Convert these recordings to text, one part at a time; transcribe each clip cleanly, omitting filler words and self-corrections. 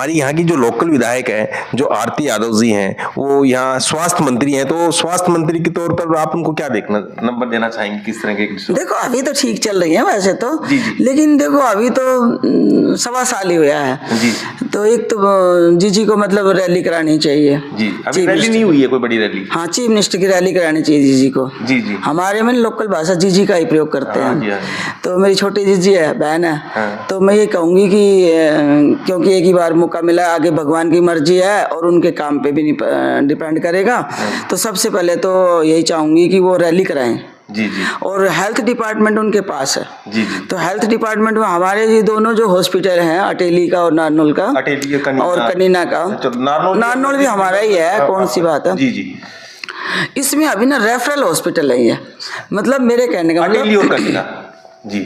हमारी यहाँ की जो लोकल विधायक है, जो आरती यादव जी हैं, वो यहाँ स्वास्थ्य मंत्री हैं, तो स्वास्थ्य मंत्री के तौर पर आप उनको क्या देखना नंबर देना चाहेंगे, किस तरह के? देखो अभी तो ठीक चल रही है वैसे तो, जी जी। लेकिन देखो अभी तो 1.25 साल ही हुआ है जी। तो एक तो जीजी को मतलब रैली करानी चाहिए जी। अभी रैली नहीं हुई है कोई बड़ी रैली? हाँ, चीफ मिनिस्टर की रैली करानी चाहिए जीजी को। जी जी। हमारे में लोकल भाषा जीजी का ही प्रयोग करते हैं। जी, हाँ। तो मेरी छोटी जीजी है, बहन है। हाँ। तो मैं ये कहूँगी कि क्योंकि एक ही बार मौका मिला, आगे भगवान की मर्जी है और उनके काम पे भी डिपेंड करेगा। तो सबसे पहले तो यही चाहूँगी कि वो रैली कराएं। जी जी। और हेल्थ डिपार्टमेंट उनके पास है। जी जी। तो हेल्थ डिपार्टमेंट में हमारे ये दोनों जो हॉस्पिटल हैं, अटेली का और नारनौल का, अटेली और कनीना का, नारनौल भी हमारा ही है, कौन सी बात है। जी जी। इसमें अभी ना रेफरल हॉस्पिटल है ये, मतलब मेरे कहने का मतलब अटेली और कनीना। जी।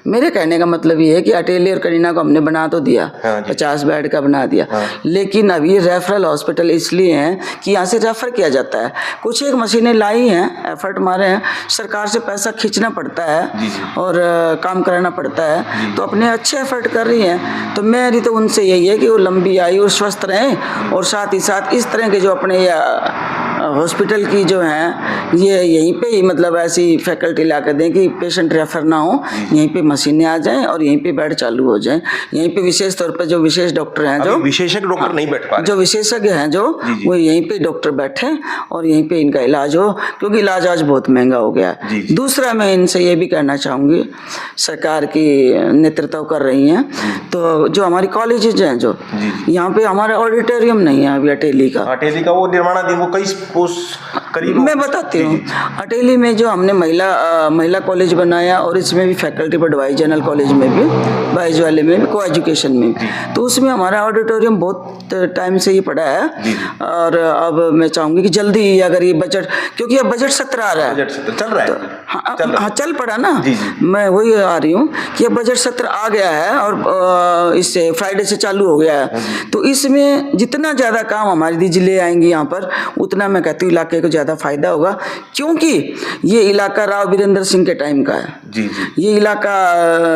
मेरे कहने का मतलब ये है कि अटेली और कनीना को हमने बना तो दिया, हाँ 50 बेड का बना दिया। हाँ। लेकिन अभी रेफरल हॉस्पिटल इसलिए हैं कि यहाँ से रेफर किया जाता है। कुछ एक मशीनें लाई हैं, एफर्ट मारे हैं, सरकार से पैसा खींचना पड़ता है। जी जी। और काम कराना पड़ता है, तो अपने अच्छे एफर्ट कर रही हैं। तो मेरी तो उनसे यही है कि वो लंबी आयु और स्वस्थ रहें, और साथ ही साथ इस तरह के जो अपने हॉस्पिटल की जो हैं ये यहीं पे ही मतलब ऐसी फैकल्टी ला कर दें कि पेशेंट रेफर ना हो, यहीं पे मशीनें आ जाएं और यहीं पे बेड चालू हो जाएं। यहीं पे विशेष तौर पर जो विशेष डॉक्टर हैं, जो विशेषज्ञ डॉक्टर नहीं बैठ पा रहे, जो विशेषज्ञ हैं जो वो यहीं पे डॉक्टर बैठे और यहीं पे इनका इलाज हो, क्योंकि इलाज आज बहुत महंगा हो गया है। दूसरा मैं इनसे ये भी कहना चाहूँगी, सरकार की नेतृत्व कर रही हैं, तो जो हमारी कॉलेजेज हैं, जो यहाँ पे हमारा ऑडिटोरियम नहीं है अभी अटेली का। अटेली का वो निर्माणाधीन, वो कई करीब मैं बताती हूँ। अटेली में जो हमने महिला कॉलेज बनाया, और इसमें भी फैकल्टी बढ़वाई, जनरल कॉलेज में भी, बॉयज वाले में भी, को एजुकेशन में भी। तो उसमें हमारा ऑडिटोरियम बहुत टाइम से ही पड़ा है। और अब मैं चाहूँगी कि जल्दी अगर ये बजट, क्योंकि अब बजट सत्र आ रहा है, चल रहा है। हाँ चल पड़ा ना। मैं वही आ रही हूँ कि अब बजट सत्र आ गया है और इससे फ्राइडे से चालू हो गया है। तो इसमें जितना ज़्यादा काम हमारी दीदी ले आएंगी यहाँ पर, उतना मैं कहती हूँ इलाके को ज़्यादा फायदा होगा, क्योंकि ये इलाका राव वीरेंद्र सिंह के टाइम का है। जी जी। ये इलाका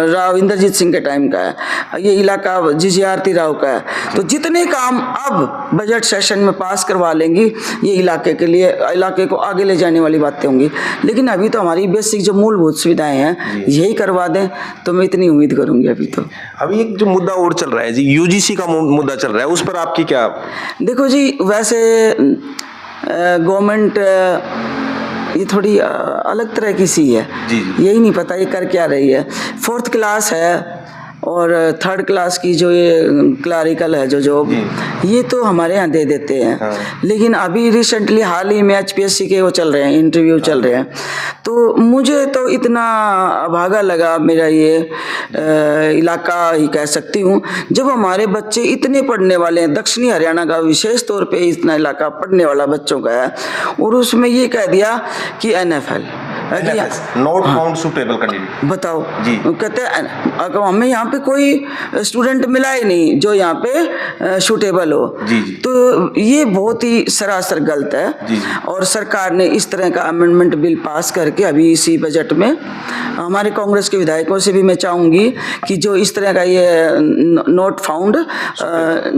राव इंद्रजीत सिंह के टाइम का है, ये इलाका जीजी आरती राव का है। तो जितने काम अब बजट सेशन में पास करवा लेंगी, ये इलाके के लिए, इलाके को आगे ले जाने वाली बातें होंगी। लेकिन अभी तो हमारी बेसिक जो मूलभूत सुविधाएं हैं यही करवा दें, तो मैं इतनी उम्मीद करूंगी। अभी एक जो मुद्दा और चल रहा है जी, यूजीसी का मुद्दा चल रहा है, उस पर आपकी क्या? देखो जी, वैसे गवर्नमेंट ये थोड़ी अलग तरह की सी है। यही नहीं पता ये कर क्या रही है। 4th क्लास है और 3rd क्लास की जो ये क्लरिकल है जो जॉब, ये तो हमारे यहाँ दे देते हैं। लेकिन अभी रिसेंटली हाल ही में HPSC के वो चल रहे हैं, इंटरव्यू चल रहे हैं। तो मुझे तो इतना अभागा लगा मेरा ये इलाका ही कह सकती हूँ, जब हमारे बच्चे इतने पढ़ने वाले हैं। दक्षिणी हरियाणा का विशेष तौर पे इतना इलाका पढ़ने वाला बच्चों का है, और उसमें ये कह दिया कि NFL not found suitable candidate. बताओ जी। कहते हैं अगर हमें यहाँ पे कोई स्टूडेंट मिला ही नहीं जो यहाँ पे सूटेबल हो। तो ये बहुत ही सरासर गलत है। और सरकार ने इस तरह का अमेंडमेंट बिल पास करके अभी इसी बजट में, हमारे कांग्रेस के विधायकों से भी मैं चाहूँगी कि जो इस तरह का ये नॉट फाउंड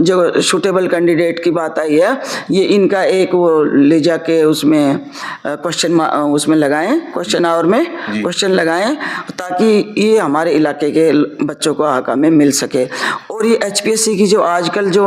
जो सूटेबल कैंडिडेट की बात आई है, ये इनका एक वो ले जाके उसमें क्वेश्चन उसमें लगाएं, क्वेश्चन आवर में क्वेश्चन लगाएं, ताकि ये हमारे इलाके के बच्चों को हक में मिल सके। और ये HPSC की जो आजकल जो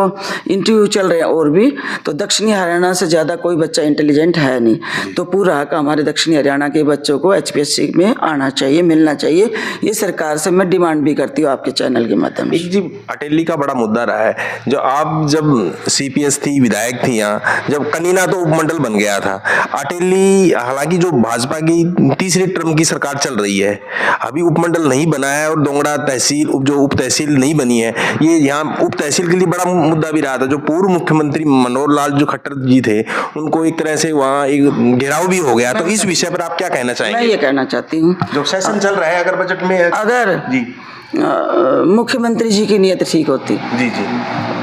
इंटरव्यू चल रहे हैं, और भी तो दक्षिणी हरियाणा से ज़्यादा कोई बच्चा इंटेलिजेंट है नहीं। तो पूरा हक हमारे दक्षिणी हरियाणा के बच्चों को HPSC में आना चाहिए, मिलना चाहिए। ये सरकार से मैं डिमांड भी करती हूँ आपके चैनल के माध्यम से। जी, अटेली का बड़ा मुद्दा रहा है। जो आप जब CPS थी, विधायक थी यहाँ, जब कनीना तो उपमंडल बन गया था, अटेली हालांकि जो भाजपा की 3री टर्म की सरकार चल रही है, अभी उपमंडल नहीं बना है, और दोंगड़ा तहसील जो उप तहसील नहीं बनी है, ये यहाँ उप तहसील के लिए बड़ा मुद्दा भी रहा था। जो पूर्व मुख्यमंत्री मनोहर लाल जो खट्टर जी थे, उनको एक तरह से वहाँ एक घेराव भी हो गया। तो इस विषय पर आप क्या कहना चाहेंगे? मैं ये कहना चाहती हूँ, जो सेशन चल रहा है, अगर बजट में अगर जी मुख्यमंत्री जी की नीयत ठीक होती। जी जी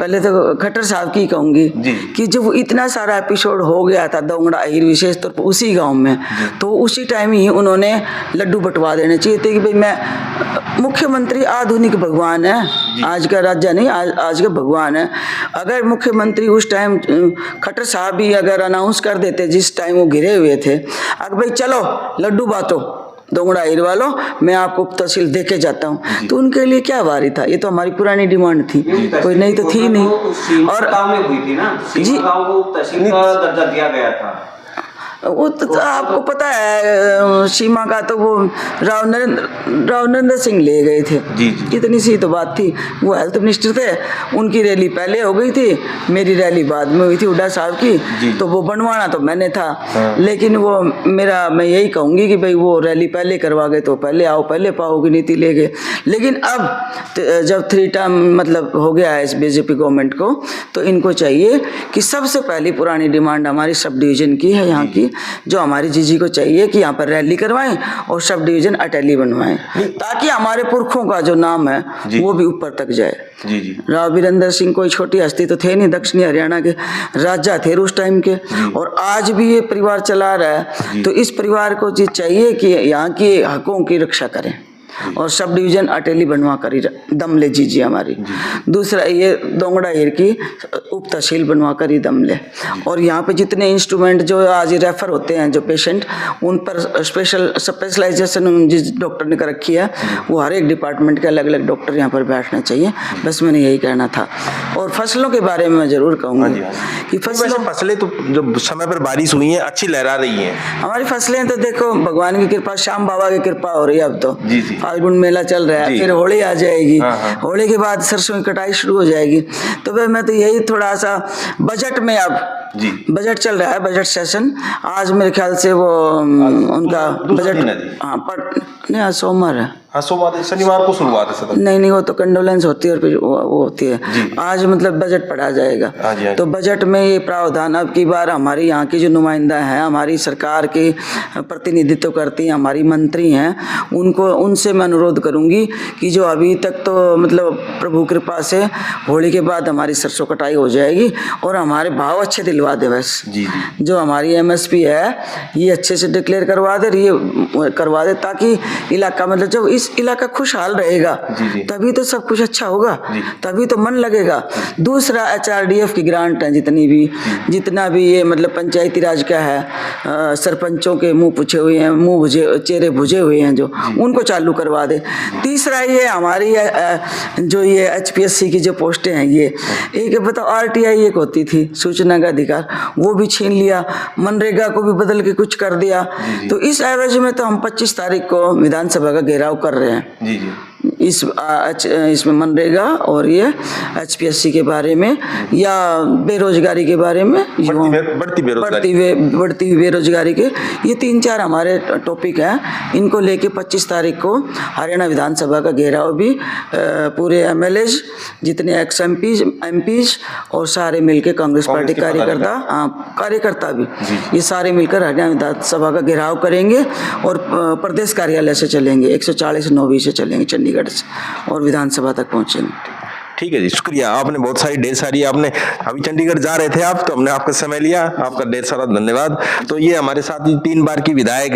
पहले तो खट्टर साहब की कहूंगी जी। कि जब इतना सारा एपिसोड हो गया था दोंगड़ा अहिर विशेष तौर पर उसी गांव में, तो उसी टाइम ही उन्होंने लड्डू बंटवा देने चाहिए थे कि भाई मैं मुख्यमंत्री आधुनिक भगवान है, आज का राजा नहीं, आज का भगवान है। अगर मुख्यमंत्री उस टाइम खट्टर साहब भी अगर अनाउंस कर देते जिस टाइम वो घिरे हुए थे, अगर भाई चलो लड्डू बांटो दोंगड़ा अहिर वालों, मैं आपको तहसील दे के जाता हूँ, तो उनके लिए क्या बारी था। ये तो हमारी पुरानी डिमांड थी, कोई नहीं तो थी नहीं। और में हुई थी ना, जी गांव को तहसील का दर्जा दिया गया था। वो तो आपको पता है सीमा का तो वो राव नरेंद्र सिंह ले गए थे। जी जी। इतनी सी तो बात थी। वो हेल्थ मिनिस्टर थे, उनकी रैली पहले हो गई थी, मेरी रैली बाद में हुई थी हुड्डा साहब की, तो वो बनवाना तो मैंने था। लेकिन वो मैं यही कहूँगी कि भाई वो रैली पहले करवा गए तो पहले आओ पहले पाओ की नीति ले गए। लेकिन अब जब 3 टर्म मतलब हो गया है इस बीजेपी गवर्नमेंट को, तो इनको चाहिए कि सबसे पहली पुरानी डिमांड हमारी सब डिवीजन की है यहाँ की, जो हमारी जीजी को चाहिए कि यहाँ पर रैली करवाएं और सब डिवीजन अटेली बनवाएं, ताकि हमारे पुरखों का जो नाम है वो भी ऊपर तक जाए। जी जी। राव वीरेंद्र सिंह कोई छोटी हस्ती तो थे नहीं, दक्षिणी हरियाणा के राजा थे उस टाइम के, और आज भी ये परिवार चला रहा है। तो इस परिवार को चाहिए कि यहाँ के हकों की रक्षा करें और सब डिवीजन अटेली बनवा कर दम ले जीजिए हमारी। दूसरा ये दोंगड़ा अहिर की उप तहसील बनवा कर ही दम ले, और यहाँ पे जितने इंस्ट्रूमेंट जो आज रेफर होते हैं जो पेशेंट, उन पर स्पेशलाइजेशन जिस डॉक्टर ने कर रखी है, वो हर एक डिपार्टमेंट के अलग अलग डॉक्टर यहाँ पर बैठना चाहिए। बस मैंने यही कहना था। और फसलों के बारे में मैं जरूर कहूँगा कि फसलें तो जब समय पर बारिश हुई है अच्छी लहरा रही है हमारी फसलें, तो देखो भगवान की कृपा, श्याम बाबा की कृपा हो रही है। अब तो जी जी। फाल्गुन मेला चल रहा है, फिर होली आ जाएगी, होली के बाद सरसों की कटाई शुरू हो जाएगी। तो भाई मैं तो यही थोड़ा सा बजट में, अब जी बजट चल रहा है, बजट सेशन आज मेरे ख्याल से वो उनका बजट, हाँ नहीं आज सोमवार है, हाँ सोमवार शनिवार को शुरुआत है सदन। नहीं वो तो कंडोलेंस होती है और फिर वो होती है। आज मतलब बजट पढ़ा जाएगा। तो बजट में ये प्रावधान, अब की बार हमारे यहाँ की जो नुमाइंदा हैं, हमारी सरकार के प्रतिनिधित्व करती हैं, हमारी मंत्री हैं, उनसे मैं अनुरोध करूँगी कि जो अभी तक तो मतलब प्रभु कृपा से होली के बाद हमारी सरसों कटाई हो जाएगी और हमारे भाव अच्छे दिलवा दे। बस जो हमारी MSP है ये अच्छे से डिक्लेयर करवा दे, ताकि इलाका मतलब जब इस इलाका खुशहाल रहेगा तभी तो सब कुछ अच्छा होगा, तभी तो मन लगेगा। दूसरा HRDF की ग्रांट है, जितना भी ये मतलब पंचायती राज का है, सरपंचों के मुंह पूछे हुए हैं, चेहरे बुझे हुए हैं, जो उनको चालू करवा दे। तीसरा ये हमारी जो ये HPSC की जो पोस्टें हैं, ये एक बताओ RTI एक होती थी सूचना का अधिकार, वो भी छीन लिया, मनरेगा को भी बदल के कुछ कर दिया। तो इस एवज में तो हम 25 तारीख को विधानसभा का घेराव कर रहे हैं। जी जी। इसमें मनरेगा और ये HPSC के बारे में या बेरोजगारी के बारे में, बढ़ती हुई बेरोजगारी के, ये 3-4 हमारे टॉपिक हैं। इनको लेके 25 तारीख को हरियाणा विधानसभा का घेराव भी पूरे MLAs, जितने MPs और सारे मिलके कांग्रेस पार्टी कार्यकर्ता भी, ये सारे मिलकर हरियाणा विधानसभा का घेराव करेंगे और प्रदेश कार्यालय से चलेंगे, 140-9 से चलेंगे चंडीगढ़ से और विधानसभा तक पहुंचेंगे। ठीक है जी, शुक्रिया। आपने बहुत सारी ढेर सारी आपने अभी चंडीगढ़ जा रहे थे आप, तो हमने आपका समय लिया, आपका ढेर सारा धन्यवाद। तो ये हमारे साथ 3 बार की विधायक